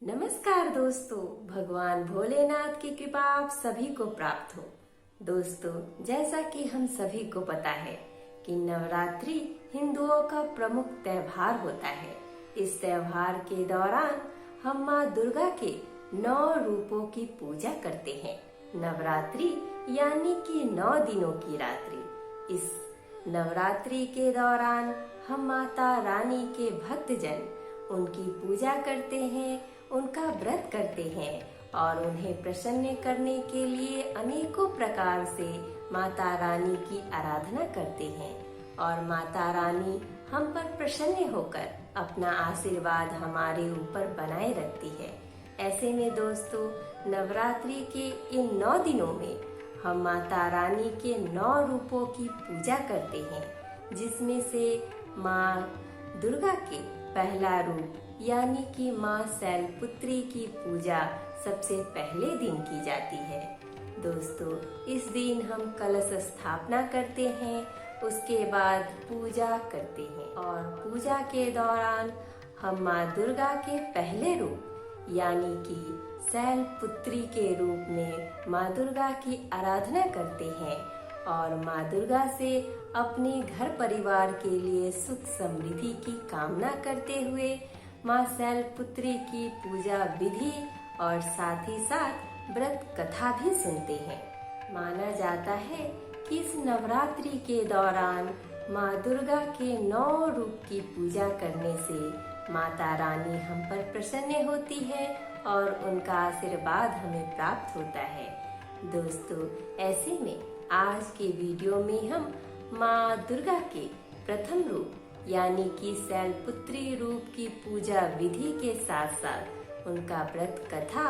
नमस्कार दोस्तों, भगवान भोलेनाथ की कृपा आप सभी को प्राप्त हो। दोस्तों, जैसा कि हम सभी को पता है कि नवरात्रि हिंदुओं का प्रमुख त्योहार होता है। इस त्योहार के दौरान हम माँ दुर्गा के 9 रूपों की पूजा करते हैं। नवरात्रि यानी कि 9 दिनों की रात्रि। इस नवरात्रि के दौरान हम माता रानी के भक्तजन उनकी पूजा करते हैं, उनका व्रत करते हैं और उन्हें प्रसन्न करने के लिए अनेकों प्रकार से माता रानी की आराधना करते हैं और माता रानी हम पर प्रसन्न होकर अपना आशीर्वाद हमारे ऊपर बनाए रखती है। ऐसे में दोस्तों, नवरात्रि के इन 9 दिनों में हम माता रानी के 9 रूपों की पूजा करते हैं, जिसमें से माँ दुर्गा के पहला रूप यानी कि माँ शैलपुत्री की पूजा सबसे पहले दिन की जाती है। दोस्तों, इस दिन हम कलश स्थापना करते हैं, उसके बाद पूजा करते हैं और पूजा के दौरान हम माँ दुर्गा के पहले रूप यानी कि शैलपुत्री के रूप में माँ दुर्गा की आराधना करते हैं और माँ दुर्गा से अपने घर परिवार के लिए सुख समृद्धि की कामना करते हुए माँ शैलपुत्री की पूजा विधि और साथ ही साथ व्रत कथा भी सुनते हैं। माना जाता है कि इस नवरात्रि के दौरान माँ दुर्गा के 9 रूप की पूजा करने से माता रानी हम पर प्रसन्न होती है और उनका आशीर्वाद हमें प्राप्त होता है। दोस्तों, ऐसे में आज के वीडियो में हम माँ दुर्गा के प्रथम रूप यानी कि शैलपुत्री रूप की पूजा विधि के साथ साथ उनका व्रत कथा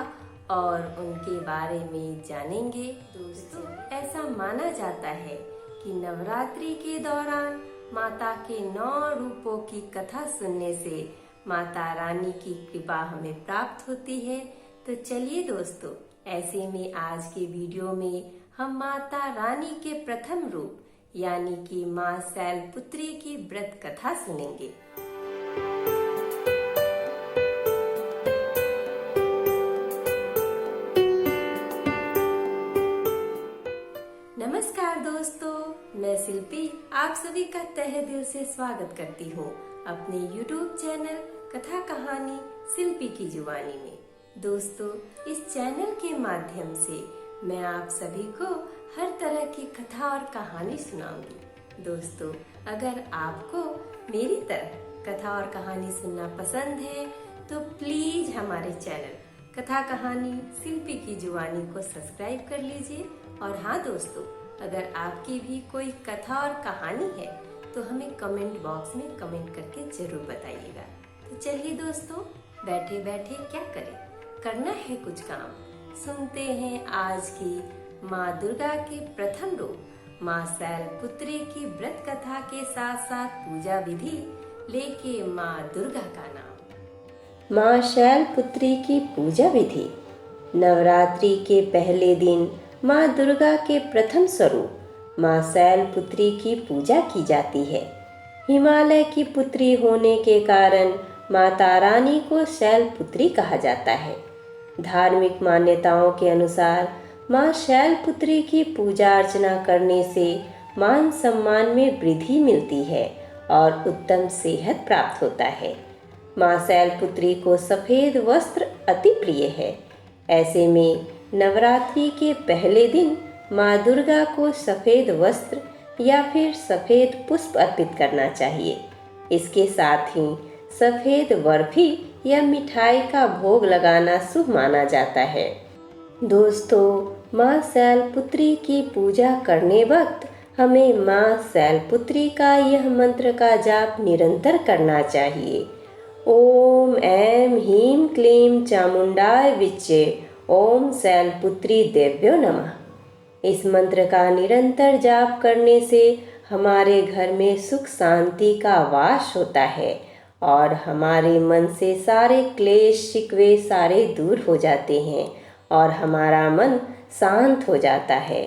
और उनके बारे में जानेंगे। दोस्तों, ऐसा माना जाता है कि नवरात्रि के दौरान माता के 9 रूपों की कथा सुनने से माता रानी की कृपा हमें प्राप्त होती है। तो चलिए दोस्तों, ऐसे में आज के वीडियो में हम माता रानी के प्रथम रूप यानी कि माँ शैलपुत्री की व्रत कथा सुनेंगे। नमस्कार दोस्तों, मैं शिल्पी आप सभी का तहे दिल से स्वागत करती हूँ अपने YouTube चैनल कथा कहानी शिल्पी की जुबानी में। दोस्तों, इस चैनल के माध्यम से मैं आप सभी को हर तरह की कथा और कहानी सुनाऊंगी। दोस्तों, अगर आपको मेरी तरह कथा और कहानी सुनना पसंद है तो प्लीज हमारे चैनल कथा कहानी शिल्पी की जुबानी को सब्सक्राइब कर लीजिए। और हाँ दोस्तों, अगर आपकी भी कोई कथा और कहानी है तो हमें कमेंट बॉक्स में कमेंट करके जरूर बताइएगा। तो चलिए दोस्तों, बैठे बैठे क्या करें, करना है कुछ काम। सुनते हैं आज की माँ दुर्गा के प्रथम रूप माँ शैलपुत्री की व्रत कथा के साथ साथ पूजा विधि लेके माँ दुर्गा का नाम। माँ शैलपुत्री की पूजा विधि। नवरात्रि के पहले दिन माँ दुर्गा के प्रथम स्वरूप माँ शैलपुत्री की पूजा की जाती है। हिमालय की पुत्री होने के कारण माता रानी को शैलपुत्री कहा जाता है। धार्मिक मान्यताओं के अनुसार माँ शैलपुत्री की पूजा अर्चना करने से मान सम्मान में वृद्धि मिलती है और उत्तम सेहत प्राप्त होता है। माँ शैलपुत्री को सफ़ेद वस्त्र अति प्रिय है। ऐसे में नवरात्रि के पहले दिन माँ दुर्गा को सफ़ेद वस्त्र या फिर सफ़ेद पुष्प अर्पित करना चाहिए। इसके साथ ही सफ़ेद बर्फी या मिठाई का भोग लगाना शुभ माना जाता है। दोस्तों, माँ शैलपुत्री की पूजा करने वक्त हमें माँ शैलपुत्री का यह मंत्र का जाप निरंतर करना चाहिए। ओम ऐं ह्रीं क्लीं चामुंडाय विच्चे ओम शैलपुत्री देव्यो नमः। इस मंत्र का निरंतर जाप करने से हमारे घर में सुख शांति का वास होता है और हमारे मन से सारे क्लेश शिकवे सारे दूर हो जाते हैं और हमारा मन शांत हो जाता है।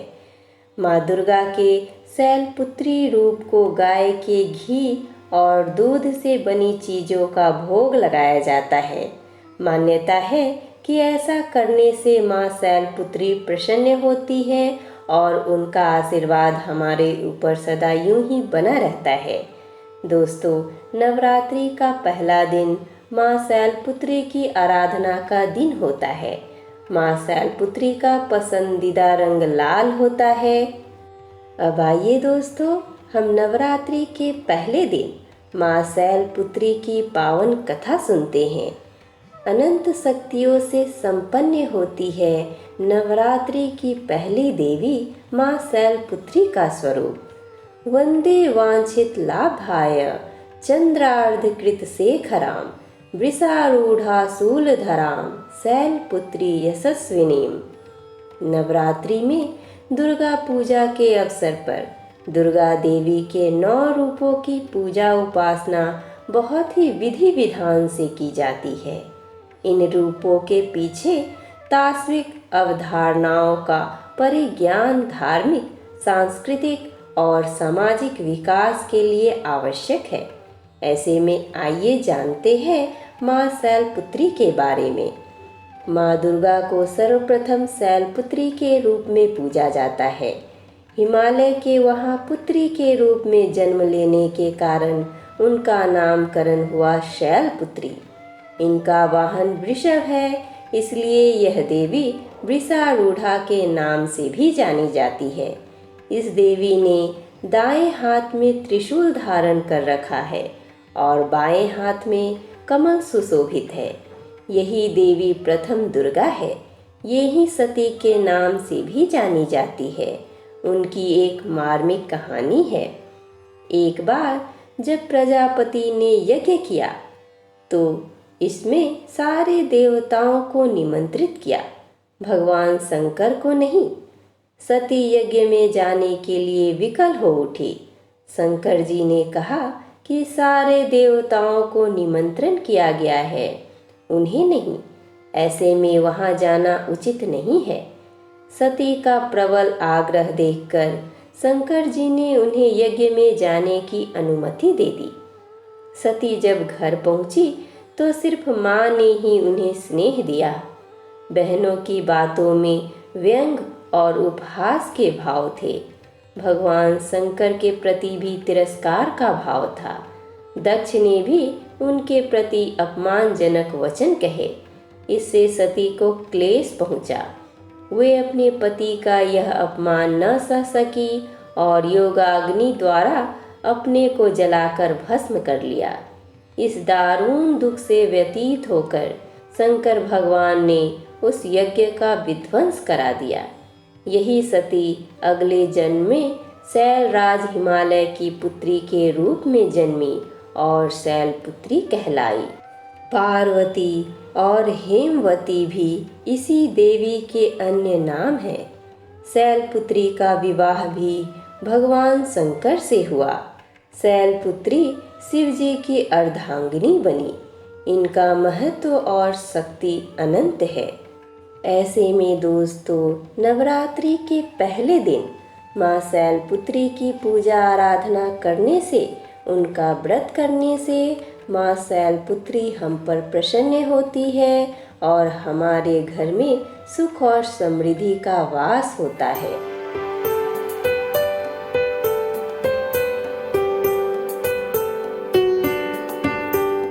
माँ दुर्गा के शैलपुत्री रूप को गाय के घी और दूध से बनी चीज़ों का भोग लगाया जाता है। मान्यता है कि ऐसा करने से माँ शैलपुत्री प्रसन्न होती है और उनका आशीर्वाद हमारे ऊपर सदा यूं ही बना रहता है। दोस्तों, नवरात्रि का पहला दिन माँ शैलपुत्री की आराधना का दिन होता है। माँ शैलपुत्री का पसंदीदा रंग लाल होता है। अब आइए दोस्तों, हम नवरात्रि के पहले दिन माँ शैलपुत्री की पावन कथा सुनते हैं। अनंत शक्तियों से संपन्न होती है नवरात्रि की पहली देवी माँ शैलपुत्री का स्वरूप। वंदे वांछित लाभाय चंद्रार्धकृत शेखराम वृषारूढ़ा शूलधराम शैलपुत्री यशस्विनीम। नवरात्रि में दुर्गा पूजा के अवसर पर दुर्गा देवी के 9 रूपों की पूजा उपासना बहुत ही विधि विधान से की जाती है। इन रूपों के पीछे तात्विक अवधारणाओं का परिज्ञान धार्मिक, सांस्कृतिक और सामाजिक विकास के लिए आवश्यक है। ऐसे में आइए जानते हैं माँ शैलपुत्री के बारे में। माँ दुर्गा को सर्वप्रथम शैलपुत्री के रूप में पूजा जाता है। हिमालय के वहाँ पुत्री के रूप में जन्म लेने के कारण उनका नामकरण हुआ शैलपुत्री। इनका वाहन वृषभ है, इसलिए यह देवी वृषारूढ़ा के नाम से भी जानी जाती है। इस देवी ने दाएं हाथ में त्रिशूल धारण कर रखा है और बाएं हाथ में कमल सुशोभित है। यही देवी प्रथम दुर्गा है। ये ही सती के नाम से भी जानी जाती है। उनकी एक मार्मिक कहानी है। एक बार जब प्रजापति ने यज्ञ किया तो इसमें सारे देवताओं को निमंत्रित किया, भगवान शंकर को नहीं। सती यज्ञ में जाने के लिए विकल हो उठी। शंकर जी ने कहा कि सारे देवताओं को निमंत्रण किया गया है, उन्हें नहीं। ऐसे में वहां जाना उचित नहीं है। सती का प्रबल आग्रह देखकर शंकर जी ने उन्हें यज्ञ में जाने की अनुमति दे दी। सती जब घर पहुंची तो सिर्फ माँ ने ही उन्हें स्नेह दिया। बहनों की बातों में व्यंग और उपहास के भाव थे। भगवान शंकर के प्रति भी तिरस्कार का भाव था। दक्ष ने भी उनके प्रति अपमानजनक वचन कहे। इससे सती को क्लेश पहुंचा। वे अपने पति का यह अपमान न सह सकी और योगाग्नि द्वारा अपने को जलाकर भस्म कर लिया। इस दारुण दुख से व्यतीत होकर शंकर भगवान ने उस यज्ञ का विध्वंस करा दिया। यही सती अगले जन्म में शैलराज हिमालय की पुत्री के रूप में जन्मी और शैलपुत्री कहलाई। पार्वती और हेमवती भी इसी देवी के अन्य नाम हैं। शैलपुत्री का विवाह भी भगवान शंकर से हुआ। शैलपुत्री शिव जी की अर्धांगिनी बनी। इनका महत्व और शक्ति अनंत है। ऐसे में दोस्तों, नवरात्रि के पहले दिन माँ शैलपुत्री की पूजा आराधना करने से, उनका व्रत करने से माँ शैलपुत्री हम पर प्रसन्न होती है और हमारे घर में सुख और समृद्धि का वास होता है।